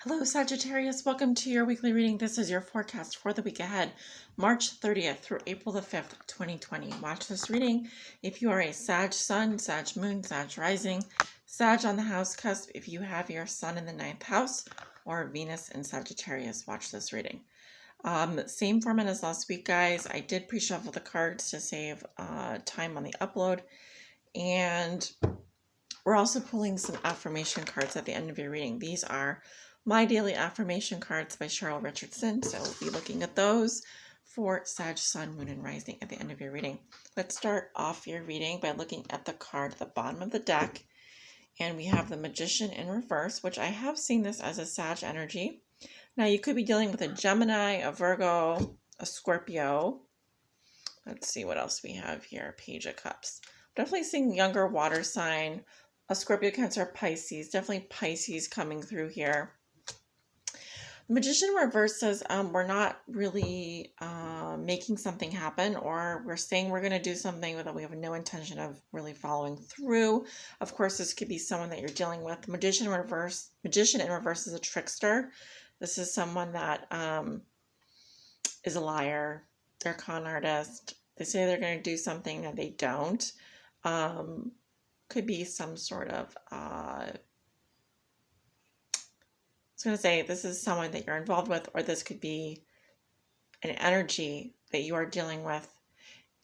Hello, Sagittarius. Welcome to your weekly reading. This is your forecast for the week ahead, March 30th through April the 5th, 2020. Watch this reading if you are a Sag Sun, Sag Moon, Sag Rising, Sag on the house cusp, if you have your Sun in the 9th house, or Venus in Sagittarius. Watch this reading. Same format as last week, guys. I did pre-shuffle the cards to save time on the upload, and we're also pulling some affirmation cards at the end of your reading. These are My Daily Affirmation cards by Cheryl Richardson. So we'll be looking at those for Sag, Sun, Moon, and Rising at the end of your reading. Let's start off your reading by looking at the card at the bottom of the deck. And we have the Magician in reverse, which I have seen this as a Sag energy. Now you could be dealing with a Gemini, a Virgo, a Scorpio. Let's see what else we have here. Page of Cups. Definitely seeing younger water sign, a Scorpio, Cancer, Pisces. Definitely Pisces coming through here. The Magician reverse says we're not really making something happen, or we're saying we're going to do something that we have no intention of really following through. Of course, this could be someone that you're dealing with. Magician in reverse is a trickster. This is someone that is a liar. They're a con artist. They say they're going to do something and they don't. Could be some sort of I was going to say this is someone that you're involved with, or this could be an energy that you are dealing with.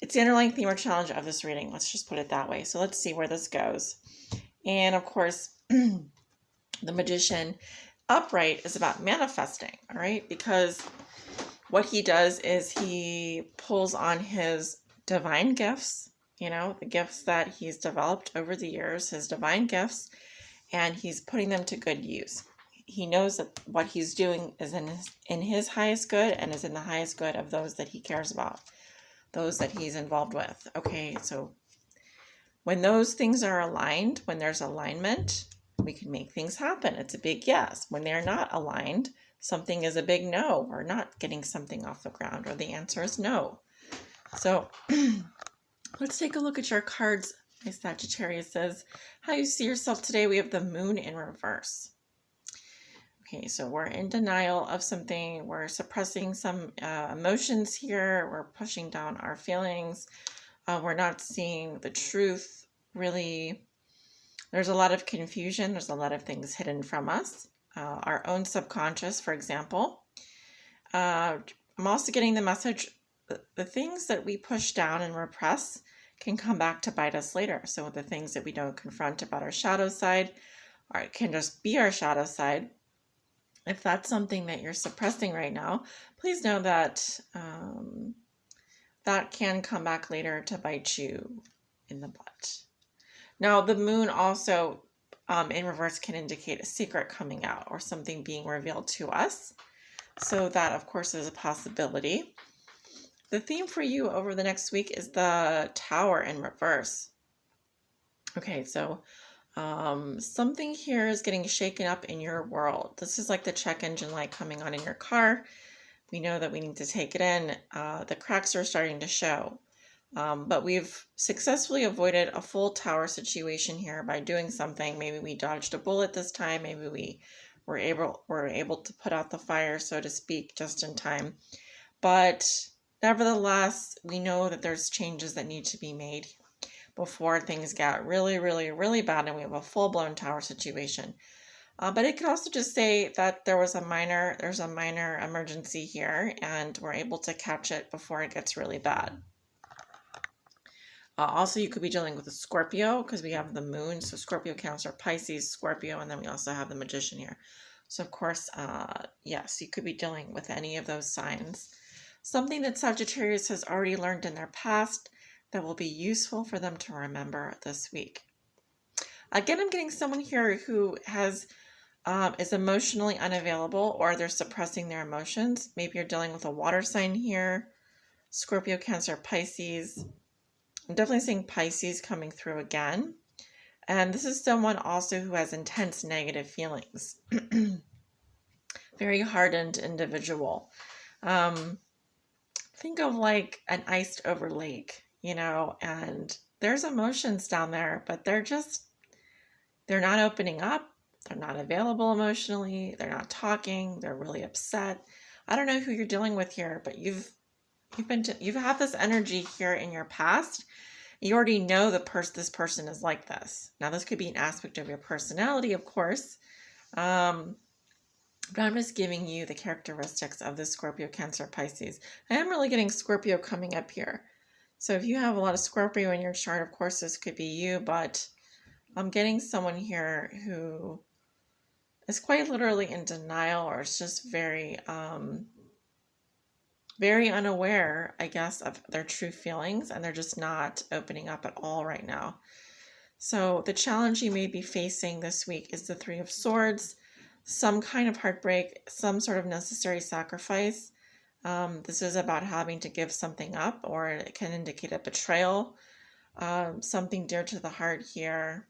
It's the underlying theme or challenge of this reading. Let's just put it that way. So let's see where this goes. And of course, the Magician upright is about manifesting, all right? Because what he does is he pulls on his divine gifts, the gifts that he's developed over the years, his divine gifts, and he's putting them to good use. He knows that what he's doing is in his highest good and is in the highest good of those that he cares about, those that he's involved with. Okay, so when those things are aligned, when there's alignment, we can make things happen. It's a big yes. When they're not aligned, something is a big no, or not getting something off the ground, or the answer is no. So let's take a look at your cards, my Sagittarius says. How you see yourself today, we have the Moon in reverse. Okay, so we're in denial of something. We're suppressing some emotions here. We're pushing down our feelings. We're not seeing the truth, really. There's a lot of confusion. There's a lot of things hidden from us. Our own subconscious, for example. I'm also getting the message that the things that we push down and repress can come back to bite us later. So the things that we don't confront about our shadow side, or it can just be our shadow side. If that's something that you're suppressing right now, please know that that can come back later to bite you in the butt. Now, the Moon also in reverse can indicate a secret coming out or something being revealed to us. So that, of course, is a possibility. The theme for you over the next week is the Tower in reverse. Okay, so something here is getting shaken up in your world. This is like the check engine light coming on in your car. We know that we need to take it in. The cracks are starting to show. But we've successfully avoided a full tower situation here by doing something. Maybe we dodged a bullet this time. Maybe we were able to put out the fire, so to speak, just in time. But nevertheless, we know that there's changes that need to be made before things get really, really, really bad and we have a full-blown tower situation. But it could also just say that there's a minor emergency here and we're able to catch it before it gets really bad. Also, you could be dealing with a Scorpio because we have the Moon. So Scorpio, Cancer, Pisces, Scorpio, and then we also have the Magician here. So of course, yes, you could be dealing with any of those signs. Something that Sagittarius has already learned in their past that will be useful for them to remember this week. Again, I'm getting someone here who is emotionally unavailable, or they're suppressing their emotions. Maybe you're dealing with a water sign here, Scorpio, Cancer, Pisces. I'm definitely seeing Pisces coming through again. And this is someone also who has intense negative feelings. Very hardened individual. Think of like an iced over lake, and there's emotions down there, but they're not opening up. They're not available emotionally. They're not talking. They're really upset. I don't know who you're dealing with here, but you've had this energy here in your past. You already know this person is like this. Now, this could be an aspect of your personality, of course. But I'm just giving you the characteristics of the Scorpio, Cancer, Pisces. I am really getting Scorpio coming up here. So if you have a lot of Scorpio in your chart, of course, this could be you. But I'm getting someone here who is quite literally in denial, or is just very, very unaware, I guess, of their true feelings. And they're just not opening up at all right now. So the challenge you may be facing this week is the Three of Swords. Some kind of heartbreak, some sort of necessary sacrifice. This is about having to give something up, or it can indicate a betrayal, something dear to the heart here.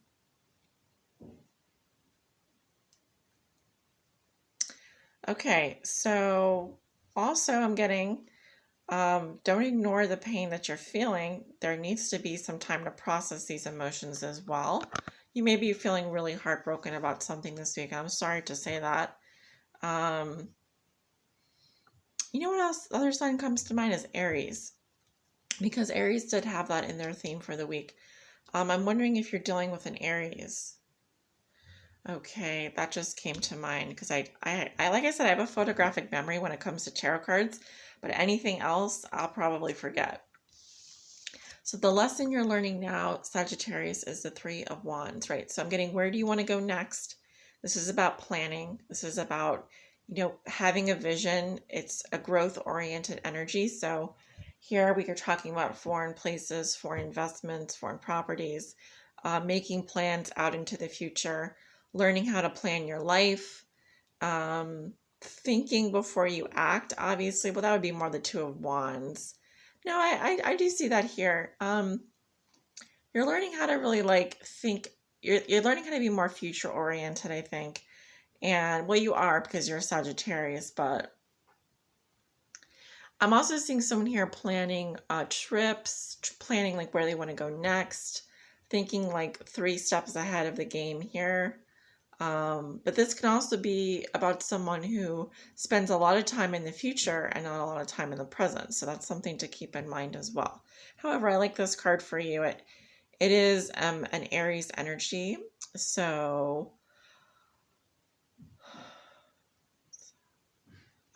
Okay, so also I'm getting, don't ignore the pain that you're feeling. There needs to be some time to process these emotions as well. You may be feeling really heartbroken about something this week. I'm sorry to say that. You know what else? The other sign comes to mind is Aries, because Aries did have that in their theme for the week. I'm wondering if you're dealing with an Aries. Okay, that just came to mind because I like I said, I have a photographic memory when it comes to tarot cards, but anything else I'll probably forget. So the lesson you're learning now, Sagittarius, is the Three of Wands, right? So I'm getting, where do you want to go next? This is about planning. This is about, having a vision. It's a growth-oriented energy. So here we are talking about foreign places, foreign investments, foreign properties, making plans out into the future, learning how to plan your life, thinking before you act, obviously. Well, that would be more the Two of Wands. No, I do see that here. You're learning how to really think. You're learning how to be more future oriented, I think. And well, you are, because you're a Sagittarius, but I'm also seeing someone here planning trips, planning where they want to go next, thinking 3 steps ahead of the game here. But this can also be about someone who spends a lot of time in the future and not a lot of time in the present. So that's something to keep in mind as well. However, I like this card for you. It is an Aries energy. So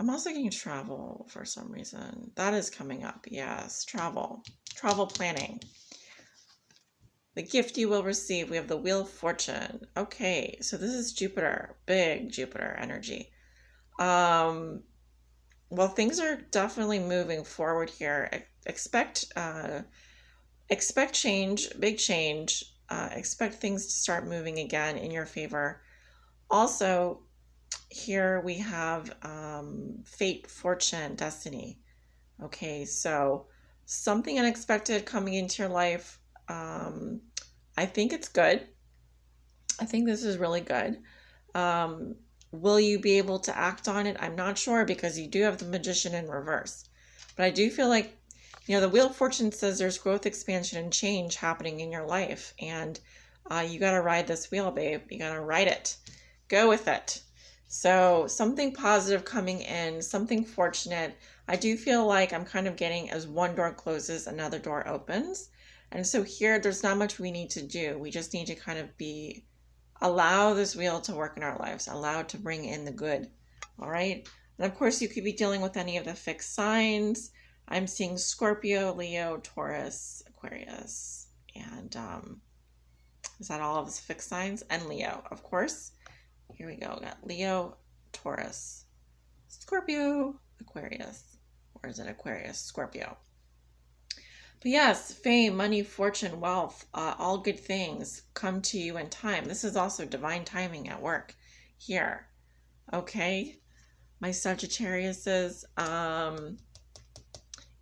I'm also getting travel for some reason. That is coming up. Yes, travel planning. The gift you will receive. We have the Wheel of Fortune. Okay, so this is Jupiter, big Jupiter energy. Well, things are definitely moving forward here. Expect change, big change. Expect things to start moving again in your favor. Also, here we have fate, fortune, destiny. Okay, so something unexpected coming into your life. I think it's good. I think this is really good. Will you be able to act on it? I'm not sure, because you do have the Magician in reverse. But I do feel like, the Wheel of Fortune says there's growth, expansion, and change happening in your life. And you got to ride this wheel, babe. You got to ride it. Go with it. So something positive coming in, something fortunate. I do feel like I'm kind of getting, as one door closes, another door opens. And so here, there's not much we need to do. We just need to kind of allow this wheel to work in our lives, allow it to bring in the good. All right. And of course, you could be dealing with any of the fixed signs. I'm seeing Scorpio, Leo, Taurus, Aquarius. And is that all of the fixed signs? And Leo, of course. Here we go. We got Leo, Taurus, Scorpio, Aquarius. Or is it Aquarius, Scorpio? But yes, fame, money, fortune, wealth, all good things come to you in time. This is also divine timing at work here. Okay, my Sagittariuses.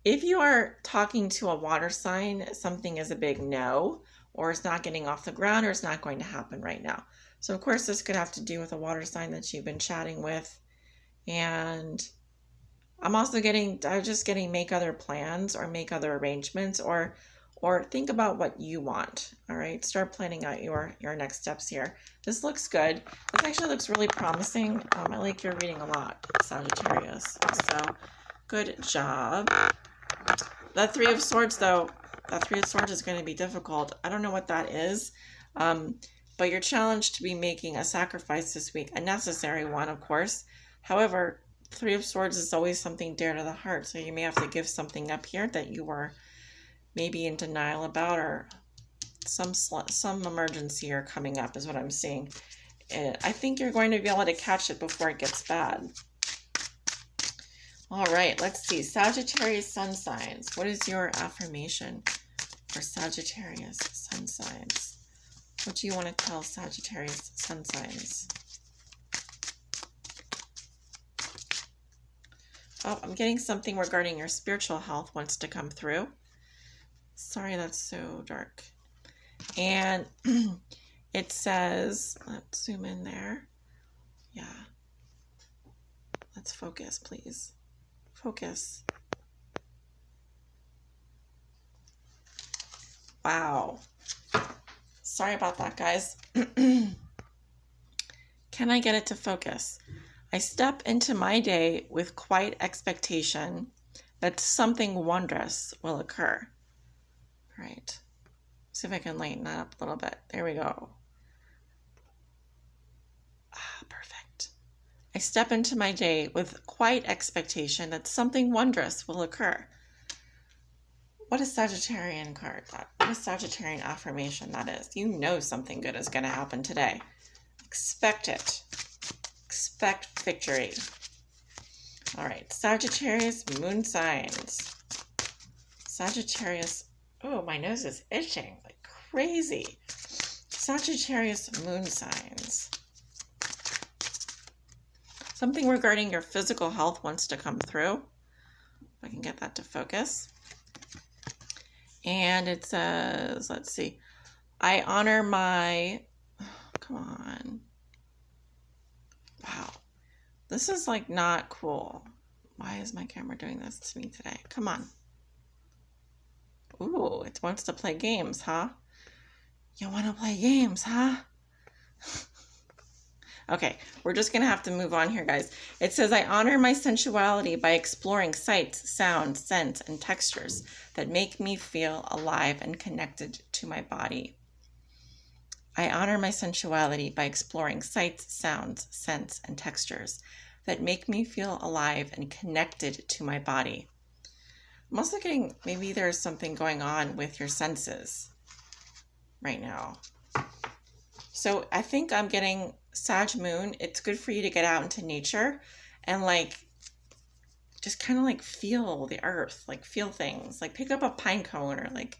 If you are talking to a water sign, something is a big no, or it's not getting off the ground, or it's not going to happen right now. So of course, this could have to do with a water sign that you've been chatting with. And I'm just getting make other plans or make other arrangements, or or think about what you want. All right, start planning out your next steps here. This looks good. This actually looks really promising. I like your reading a lot, Sagittarius. So good job. That Three of Swords, though, that Three of Swords is going to be difficult. I don't know what that is, but you're challenged to be making a sacrifice this week, a necessary one, of course. However, Three of Swords is always something dear to the heart, so you may have to give something up here that you were maybe in denial about, or some emergency are coming up is what I'm seeing. I think you're going to be able to catch it before it gets bad. All right, let's see. Sagittarius sun signs. What is your affirmation for Sagittarius sun signs? What do you want to tell Sagittarius sun signs? Oh, I'm getting something regarding your spiritual health wants to come through. Sorry, that's so dark. And it says, let's zoom in there. Yeah. Let's focus, please. Focus. Wow. Sorry about that, guys. Can I get it to focus? I step into my day with quiet expectation that something wondrous will occur. All right. See if I can lighten that up a little bit. There we go. Ah, perfect. I step into my day with quiet expectation that something wondrous will occur. What a Sagittarian card that. What a Sagittarian affirmation that is. You know something good is going to happen today. Expect it. Expect victory. All right. Sagittarius moon signs. Sagittarius. Oh, my nose is itching like crazy. Sagittarius moon signs. Something regarding your physical health wants to come through. If I can get that to focus. And it says, let's see. I honor my, come on. Wow. This is like not cool. Why is my camera doing this to me today? Come on. Ooh, it wants to play games, huh? You want to play games, huh? Okay, we're just going to have to move on here, guys. It says, I honor my sensuality by exploring sights, sounds, scents, and textures that make me feel alive and connected to my body. I honor my sensuality by exploring sights, sounds, scents, and textures that make me feel alive and connected to my body. I'm also getting, maybe there's something going on with your senses right now. So I think I'm getting Sag moon. It's good for you to get out into nature and like, just kind of like feel the earth, like feel things, like pick up a pine cone or like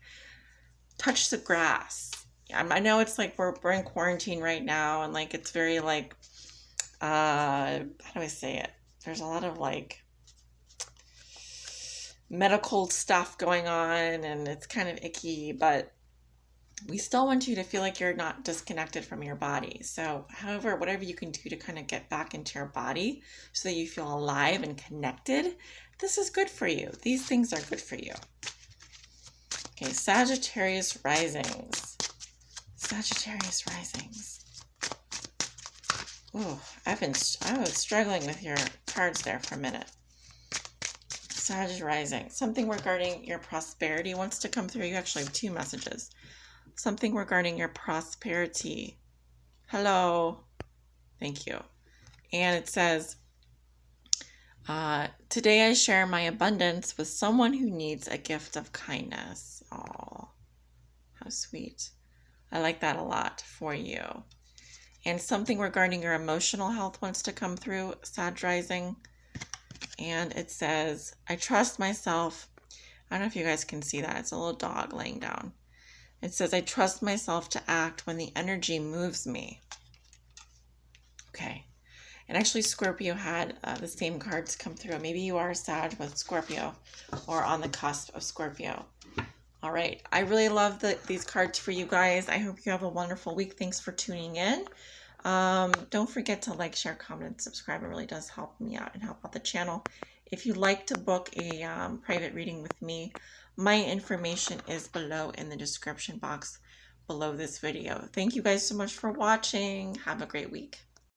touch the grass. I know it's like we're in quarantine right now and like it's very like, how do I say it? There's a lot of like medical stuff going on and it's kind of icky, but we still want you to feel like you're not disconnected from your body. So however, whatever you can do to kind of get back into your body so that you feel alive and connected, this is good for you. These things are good for you. Okay, Sagittarius risings. Sagittarius risings. Ooh, I was struggling with your cards there for a minute. Sag rising. Something regarding your prosperity wants to come through. You actually have two messages. Something regarding your prosperity. Hello. Thank you. And it says, today I share my abundance with someone who needs a gift of kindness. Oh, how sweet. I like that a lot for you. And something regarding your emotional health wants to come through, Sag rising. And it says, I trust myself. I don't know if you guys can see that. It's a little dog laying down. It says, I trust myself to act when the energy moves me. Okay. And actually, Scorpio had the same cards come through. Maybe you are Sag with Scorpio or on the cusp of Scorpio. All right. I really love these cards for you guys. I hope you have a wonderful week. Thanks for tuning in. Don't forget to like, share, comment, and subscribe. It really does help me out and help out the channel. If you'd like to book a private reading with me, My information is below in the description box below this video. Thank you guys so much for watching. Have a great week.